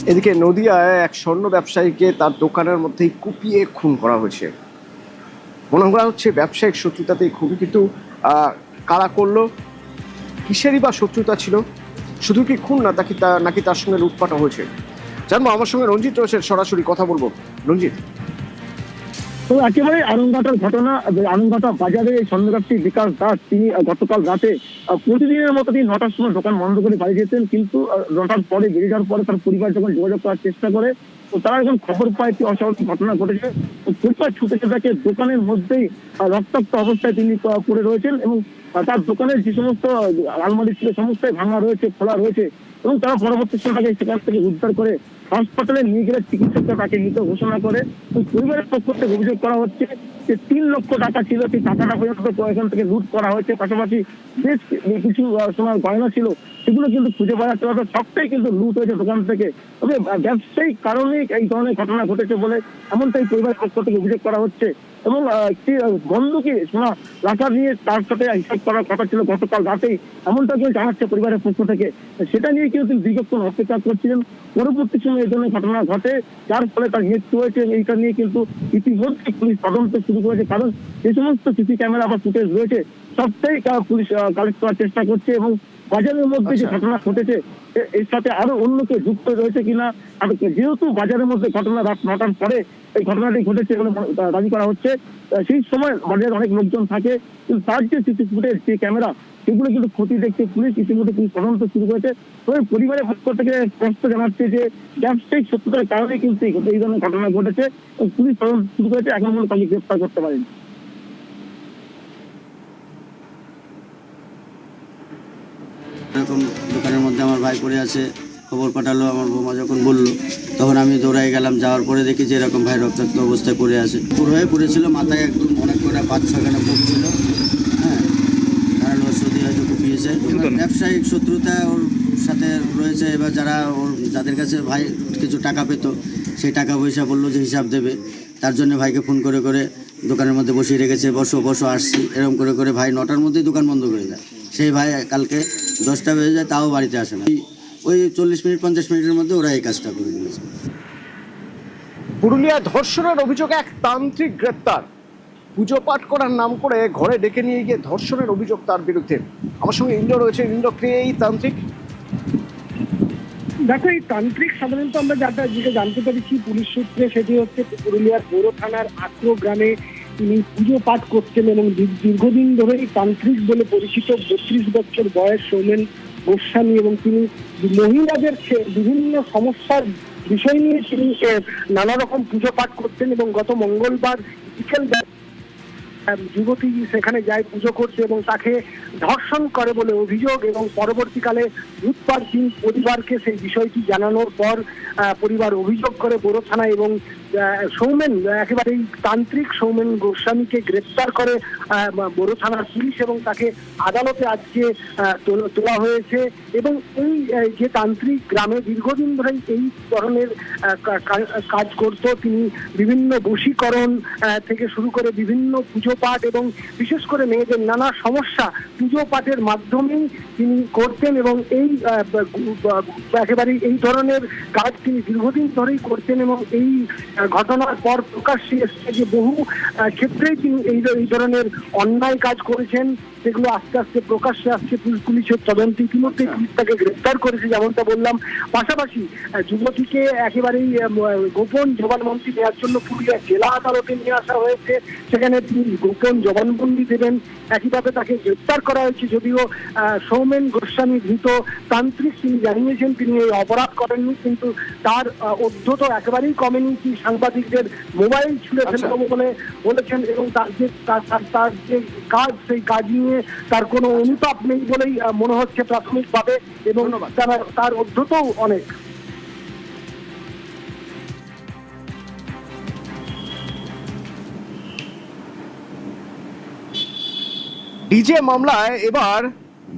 এদিকে নদিয়ায় এক স্বর্ণ ব্যবসায়ীকে তার দোকানের মধ্যেই কুপিয়ে খুন করা হয়েছে। মনে করা হচ্ছে ব্যবসায়িক শত্রুতাতেই খুন, কিন্তু কারা করলো, কিসেরই বা শত্রুতা ছিল, শুধু কি খুন না নাকি তার সঙ্গে লুটপাটও হয়েছে, জানবো। আমার সঙ্গে রঞ্জিত রয়েছে, সরাসরি কথা বলবো। রঞ্জিত, তো একেবারে আনন্দঘাটার ঘটনা। আনন্দঘাটা বাজারে স্বর্ণ ব্যবসায়ী বিকাশ দাস তিনি গতকাল রাতে প্রতিদিনের মতো তিনি 9টার সময় দোকান বন্ধ করে বাড়ি যেতেন, কিন্তু 9টার পরে বেরিয়ে যাওয়ার পরে তার পরিবার যখন যোগাযোগ করার চেষ্টা করে, তো তারা যখন খবর পায় একটি অস্বাভাবিক ঘটনা ঘটেছে। পরিবার ছুটে দেখে দোকানের মধ্যেই রক্তাক্ত অবস্থায় তিনি পড়ে রয়েছেন, এবং তার দোকানের যে সমস্ত আলমারি ছিল সমস্তই ভাঙা রয়েছে, খোলা রয়েছে, এবং তারা পরবর্তী সময় তাকে সেখান থেকে উদ্ধার করে হাসপাতালে নিয়ে গেলে চিকিৎসকরা তাকে মৃত ঘোষণা করে। পরিবারের পক্ষ থেকে অভিযোগ করা হচ্ছে যে 3 লক্ষ টাকা ছিল, সেই টাকাটা পর্যন্ত এখান থেকে লুট করা হয়েছে। পাশাপাশি বেশ কিছু সোনার গয়না ছিল, সেগুলো কিন্তু খুঁজে পাওয়া যাচ্ছে না, সবটাই কিন্তু লুট হয়েছে দোকান থেকে। তবে ব্যবসায়িক কারণে এই ধরনের ঘটনা ঘটেছে বলে এমনটাই পরিবারের পক্ষ থেকে অভিযোগ করা হচ্ছে। এবং একটি বন্ধুকে সোনা রাখা নিয়ে তার সাথে হিসাব করার কথা ছিল গতকাল রাতেই, এমনটা কেউ জানাচ্ছে পরিবারের পক্ষ থেকে। সেটা নিয়ে কিন্তু তিনি দীর্ঘক্ষণ অপেক্ষা করছিলেন। পরবর্তী সময় এই ধরনের ঘটনা ঘটে, যার ফলে তার মৃত্যু হয়েছে। এইটা নিয়ে কিন্তু ইতিমধ্যে পুলিশ তদন্ত শুরু করেছে, কারণ যে সমস্ত সিসি ক্যামেরা বা ফুটেজ রয়েছে সবটাই পুলিশ কালেক্ট করার চেষ্টা করছে। এবং বাজারের মধ্যে যে ঘটনা ঘটেছে এর সাথে আরো অন্য কেউ যুক্ত রয়েছে কিনা, আর যেহেতু বাজারের মধ্যে ঘটনা রাত 9টার পরে এই ঘটনাটি ঘটেছে বলে দাবি করা হচ্ছে, সেই সময় বাজারে অনেক লোকজন থাকে, কিন্তু তার যে সিসি ফুটেজ, যে ক্যামেরা, সেগুলো কিন্তু ক্ষতি দেখছে পুলিশ। ইতিমধ্যে পুলিশ তদন্ত শুরু করেছে। তবে পরিবারের পক্ষ থেকে স্পষ্ট জানাচ্ছে যে ব্যবসায়িক শত্রুতার কারণে কিন্তু এই ধরনের ঘটনা ঘটেছে। পুলিশ তদন্ত শুরু করেছে, এখন পর্যন্ত তাকে গ্রেফতার করতে পারেনি। এরকম দোকানের মধ্যে আমার ভাই পড়ে আছে, খবর পাঠালো। আমার বৌমা যখন বললো, তখন আমি দৌড়াই গেলাম। যাওয়ার পরে দেখি যে এরকম ভাই রক্তাক্ত অবস্থায় পড়ে আছে। পুরো হয়ে পড়েছিল, মাথায় একদম অনেক করে 5-6খানা কোপ ছিল। হ্যাঁ, ধারালো অস্ত্র দিয়ে হয়তো কুপিয়েছে। ব্যবসায়িক শত্রুতা ওর সাথে রয়েছে। এবার যাদের কাছে ভাই কিছু টাকা পেত, সেই টাকা পয়সা বললো যে হিসাব দেবে, তার জন্য ভাইকে ফোন করে করে দোকানের মধ্যে বসিয়ে রেখেছে। বসো আসছি, এরকম করে করে ভাই 9টার মধ্যেই দোকান বন্ধ করে দেয়। সেই ভাই কালকে 10টা বেজে যায়, তাও বাড়িতে আসে না। ওই 40-50 মিনিটের মধ্যে ওরা এই কাজটা করে দিয়েছে। পুরুলিয়া ধর্ষণের অভিযোগে এক তান্ত্রিক গ্রেপ্তার। পুজো পাঠ করার নাম করে ঘরে ডেকে নিয়ে গিয়ে ধর্ষণের অভিযোগ তার বিরুদ্ধে। আমার সঙ্গে ইন্দ্র রয়েছে। ইন্দ্র, কে এই তান্ত্রিক? দেখো, এই তান্ত্রিক সাধারণত আমরা যেটা জানতে পেরেছি পুলিশ সূত্রে, সেটি হচ্ছে পুরুলিয়ার পৌর থানার আক্রো গ্রামে তিনি পুজো পাঠ করছেন, এবং দীর্ঘদিন ধরে এই তান্ত্রিক বলে পরিচিত 32 বছর বয়স সৌমেন গোস্বামী। এবং তিনি মহিলাদের বিভিন্ন সমস্যার বিষয় নিয়ে তিনি নানা রকম পুজো পাঠ করতেন। এবং গত মঙ্গলবার বিকেল যুবতী সেখানে যায় পুজো করছে এবং তাকে ধর্ষণ করে বলে অভিযোগ। এবং পরবর্তীকালে বুধবার দিন পরিবারকে সেই বিষয়টি জানানোর পর পরিবার অভিযোগ করে বড় থানায়, এবং সৌমেন একেবারে তান্ত্রিক সৌমেন গোস্বামীকে গ্রেপ্তার করে বড় থানার পুলিশ, এবং তাকে আদালতে আজকে তোলা হয়েছে। এবং এই যে তান্ত্রিক গ্রামে দীর্ঘদিন ধরে এই ধরনের কাজ করত, তিনি বিভিন্ন বশীকরণ থেকে শুরু করে বিভিন্ন পুজো পাঠ এবং বিশেষ করে মেয়েদের নানা সমস্যা পুজো পাঠের মাধ্যমেই তিনি করতেন। এবং এই একেবারে এই ধরনের কাজ তিনি দীর্ঘদিন ধরেই করতেন। এবং এই ঘটনার পর প্রকাশ্যে এসেছে যে বহু ক্ষেত্রেই তিনি এই ধরনের অন্যায় কাজ করেছেন, সেগুলো আস্তে আস্তে প্রকাশ্যে আসছে। পুলিশের তদন্ত ইতিমধ্যে পুলিশ তাকে গ্রেপ্তার করেছে, যেমনটা বললাম। পাশাপাশি যুবতীকে একেবারেই গোপন জবানবন্দি দেওয়ার জন্য পুরুলিয়া জেলা আদালতে নিয়ে আসা হয়েছে, সেখানে তিনি গোপন জবানবন্দি দেবেন। একইভাবে তাকে গ্রেপ্তার করা হয়েছে, যদিও সৌমেন গোস্বামী ধৃত তান্ত্রিক তিনি জানিয়েছেন তিনি এই অপরাধ করেননি, কিন্তু তার অধ্যত একেবারেই কমেনি। সাংবাদিকদের মোবাইল ছুঁড়ে ফেলবো বলে বলেছেন, এবং তার যে কাজ, সেই কাজ নিয়ে তার কোনো অনুতাপ নেই বলেই মনে হচ্ছে প্রাথমিকভাবে, এবং তার অধ্যতও অনেক। ডিজে মামলায় এবার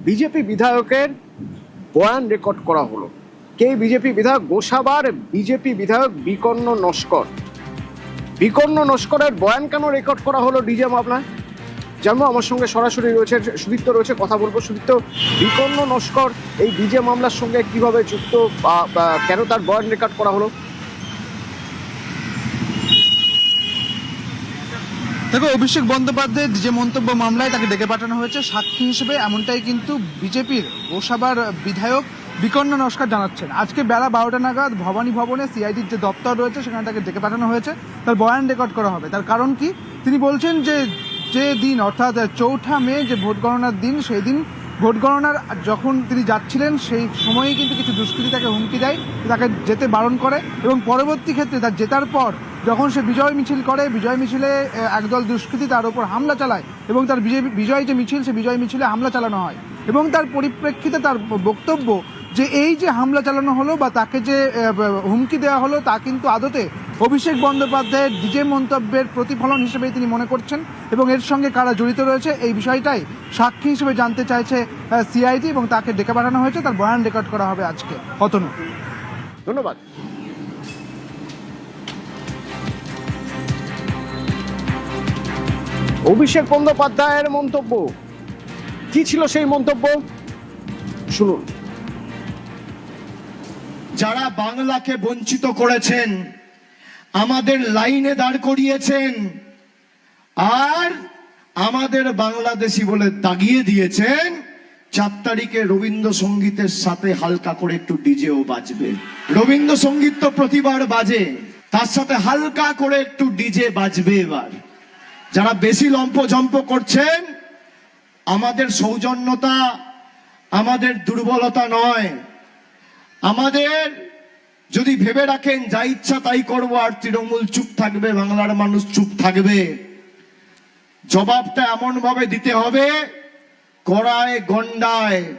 বিজেপি বিধায়কের বয়ান রেকর্ড করা হলো। কে বিজেপি বিধায়ক? গোসাবার বিজেপি বিধায়ক বিকর্ণ নস্কর। বিকর্ণ নস্করের বয়ান কেন রেকর্ড করা হলো ডিজে মামলায়? জানবো। আমার সঙ্গে সরাসরি রয়েছে সুদীপ্ত, রয়েছে, কথা বলবো। সুদীপ্ত, বিকর্ণ নস্কর এই ডিজে মামলার সঙ্গে কিভাবে যুক্ত, বা কেন তার বয়ান রেকর্ড করা হলো? দেখো, অভিষেক বন্দ্যোপাধ্যায়ের যে মন্তব্য মামলায় তাকে ডেকে পাঠানো হয়েছে সাক্ষী হিসেবে, এমনটাই কিন্তু বিজেপির গোসাবার বিধায়ক বিকর্ণ নস্কর জানাচ্ছেন। আজকে বেলা 12টা নাগাদ ভবানী ভবনে সিআইডির যে দপ্তর রয়েছে সেখানে তাকে ডেকে পাঠানো হয়েছে, তার বয়ান রেকর্ড করা হবে। তার কারণ কি? তিনি বলছেন যে দিন অর্থাৎ 4 মে যে ভোট গণনার দিন, সেই দিন ভোট গণনার যখন তিনি যাচ্ছিলেন সেই সময়েই কিন্তু কিছু দুষ্কৃতী তাকে হুমকি দেয়, তাকে যেতে বারণ করে, এবং পরবর্তী ক্ষেত্রে তার জেতার পর যখন সে বিজয় মিছিল করে, বিজয় মিছিলে একদল দুষ্কৃতী তার উপর হামলা চালায় এবং তার বিজয় যে মিছিল, সে বিজয় মিছিলে হামলা চালানো হয়। এবং তার পরিপ্রেক্ষিতে তার বক্তব্য যে এই যে হামলা চালানো হলো বা তাকে যে হুমকি দেওয়া হলো, তা কিন্তু আদতে অভিষেক বন্দ্যোপাধ্যায়ের ডিজে মন্তব্যের প্রতিফলন হিসেবে তিনি মনে করছেন, এবং এর সঙ্গে কারা জড়িত রয়েছে এই বিষয়টাই সাক্ষী হিসেবে জানতে চাইছে সিআইডি, এবং তাকে ডেকে পাঠানো হয়েছে। তার বয়ান রেকর্ড করা হবে আজকে। অতনু, ধন্যবাদ। অভিষেক বন্দ্যোপাধ্যায়ের মন্তব্য কি ছিল, সেই মন্তব্য শুনুন। যারা বাংলাকে বঞ্চিত করেছেন, আমাদের লাইনে দাঁড় করিয়েছেন আর আমাদের বাংলাদেশি বলে দাগিয়ে দিয়েছেন, 4 তারিখে রবীন্দ্রসঙ্গীতের সাথে হালকা করে একটু ডিজেও বাজবে। রবীন্দ্রসঙ্গীত তো প্রতিবার বাজে, তার সাথে হালকা করে একটু ডিজে বাজবে এবার। যারা বেশি লম্পজম্প করছেন, আমাদের সৌজন্যতা, আমাদের দুর্বলতা নয়। আমাদের যদি ভেবে রাখেন যা ইচ্ছা তাই করবো আর তৃণমূল চুপ থাকবে, বাংলার মানুষ চুপ থাকবে, জবাবটা এমন ভাবে দিতে হবে, কড়ায় গন্ডায়